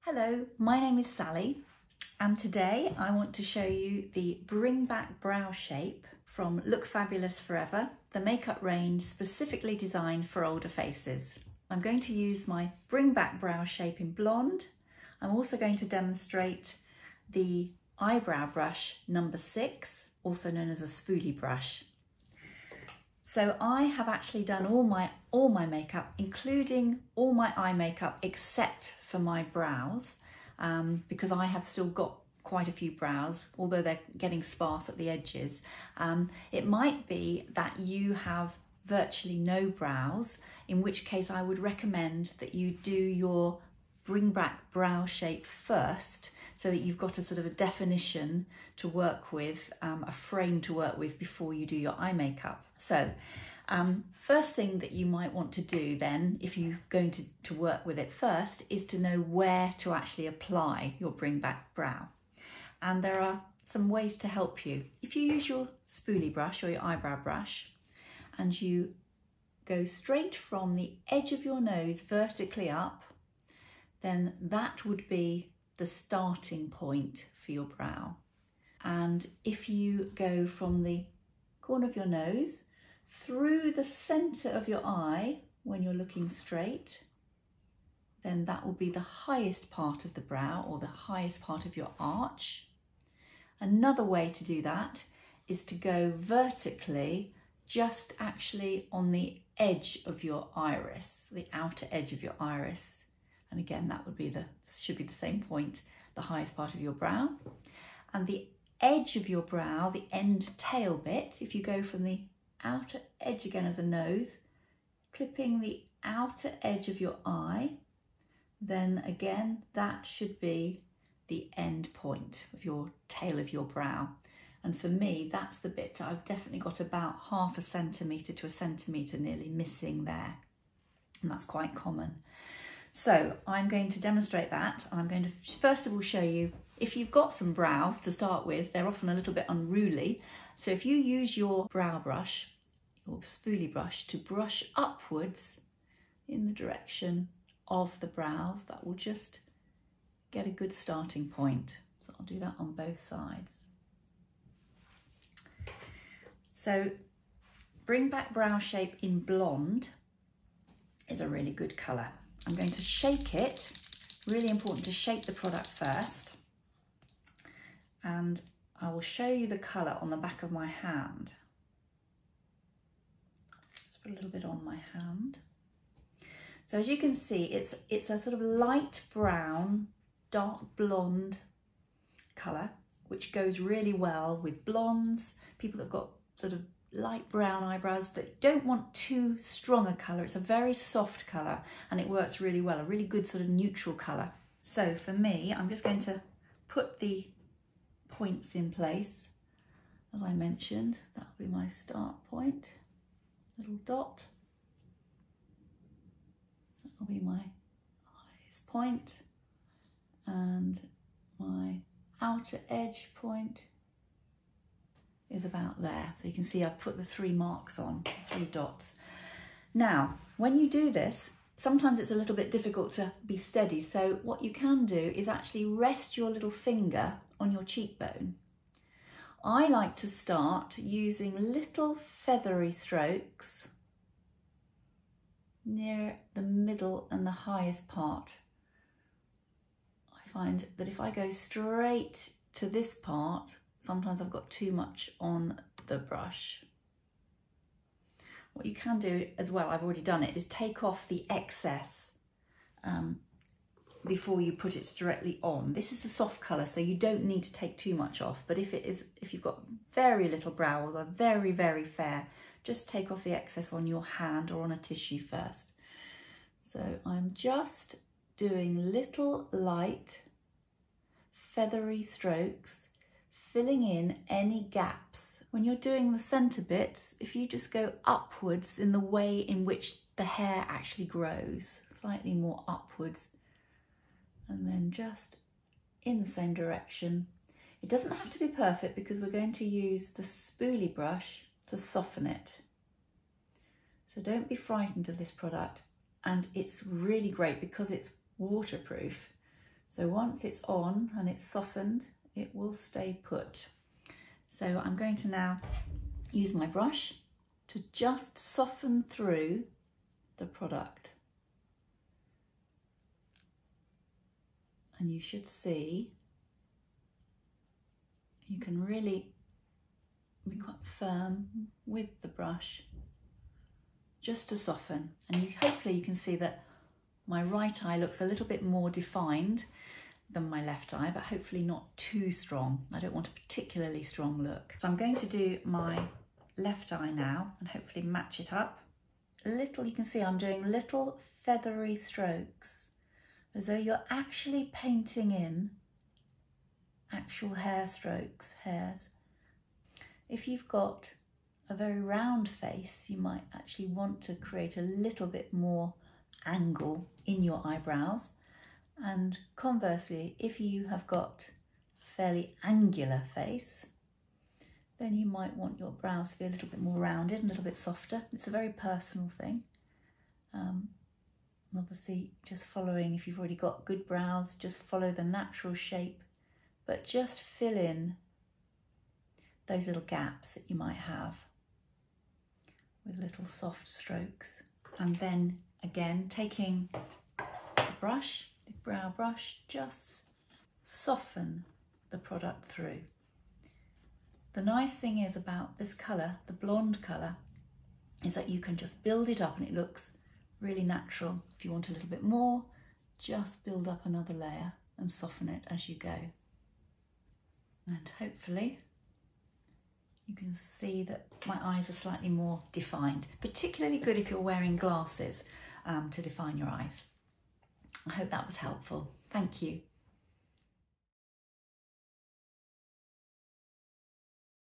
Hello, my name is Sally and today I want to show you the Bring Back Brow Shape from Look Fabulous Forever, the makeup range specifically designed for older faces. I'm going to use my Bring Back Brow Shape in blonde. I'm also going to demonstrate the eyebrow brush number 6, also known as a spoolie brush. So I have actually done all my makeup, including all my eye makeup except for my brows, because I have still got quite a few brows, although they're getting sparse at the edges. It might be that you have virtually no brows, in which case I would recommend that you do your Bring Back Brow Shape first, so that you've got a sort of a definition to work with, a frame to work with before you do your eye makeup. So first thing that you might want to do then, if you're going to work with it first, is to know where to actually apply your Bring Back Brow. And there are some ways to help you. If you use your spoolie brush or your eyebrow brush and you go straight from the edge of your nose vertically up, then that would be the starting point for your brow. And if you go from the corner of your nose through the center of your eye when you're looking straight, then that will be the highest part of the brow or the highest part of your arch. Another way to do that is to go vertically, just actually on the edge of your iris, the outer edge of your iris. And again, that would be should be the same point, the highest part of your brow. And the edge of your brow, the end tail bit, if you go from the outer edge again of the nose, clipping the outer edge of your eye, then again, that should be the end point of your tail of your brow. And for me, that's the bit I've definitely got about 1/2 centimetre to 1 centimetre nearly missing there. And that's quite common. So I'm going to demonstrate that. I'm going to first of all show you, if you've got some brows to start with, they're often a little bit unruly. So if you use your brow brush, your spoolie brush, to brush upwards in the direction of the brows, that will just get a good starting point. So I'll do that on both sides. So Bring Back Brow Shape in blonde is a really good colour. I'm going to shake it, really important to shake the product first, and I will show you the colour on the back of my hand. Just put a little bit on my hand. So as you can see, it's a sort of light brown, dark blonde colour, which goes really well with blondes, people that have got sort of light brown eyebrows that don't want too strong a colour. It's a very soft colour and it works really well, a really good sort of neutral colour. So for me, I'm just going to put the points in place. As I mentioned, that'll be my start point, little dot. That'll be my highest point and my outer edge point is about there. So you can see I've put the 3 marks on, 3 dots. Now, when you do this, sometimes it's a little bit difficult to be steady. So what you can do is actually rest your little finger on your cheekbone. I like to start using little feathery strokes near the middle and the highest part. I find that if I go straight to this part, sometimes I've got too much on the brush. What you can do as well, I've already done it, is take off the excess before you put it directly on. This is a soft colour, so you don't need to take too much off. But if you've got very little brow or very, very fair, just take off the excess on your hand or on a tissue first. So I'm just doing little light feathery strokes, filling in any gaps. When you're doing the centre bits, if you just go upwards in the way in which the hair actually grows, slightly more upwards, and then just in the same direction. It doesn't have to be perfect because we're going to use the spoolie brush to soften it. So don't be frightened of this product, and it's really great because it's waterproof. So once it's on and it's softened, it will stay put. So I'm going to now use my brush to just soften through the product. And you should see, you can really be quite firm with the brush just to soften. And hopefully you can see that my right eye looks a little bit more defined than my left eye, but hopefully not too strong. I don't want a particularly strong look. So I'm going to do my left eye now and hopefully match it up. You can see I'm doing little feathery strokes, as though you're actually painting in actual hair strokes, hairs. If you've got a very round face, you might actually want to create a little bit more angle in your eyebrows. And conversely, if you have got a fairly angular face, then you might want your brows to be a little bit more rounded, a little bit softer. It's a very personal thing. Obviously, just following, if you've already got good brows, just follow the natural shape, but just fill in those little gaps that you might have with little soft strokes. And then again, taking the brush, the brow brush, just soften the product through. The nice thing is about this colour, the blonde colour, is that you can just build it up and it looks really natural. If you want a little bit more, just build up another layer and soften it as you go. And hopefully you can see that my eyes are slightly more defined, particularly good if you're wearing glasses to define your eyes. I hope that was helpful. Thank you.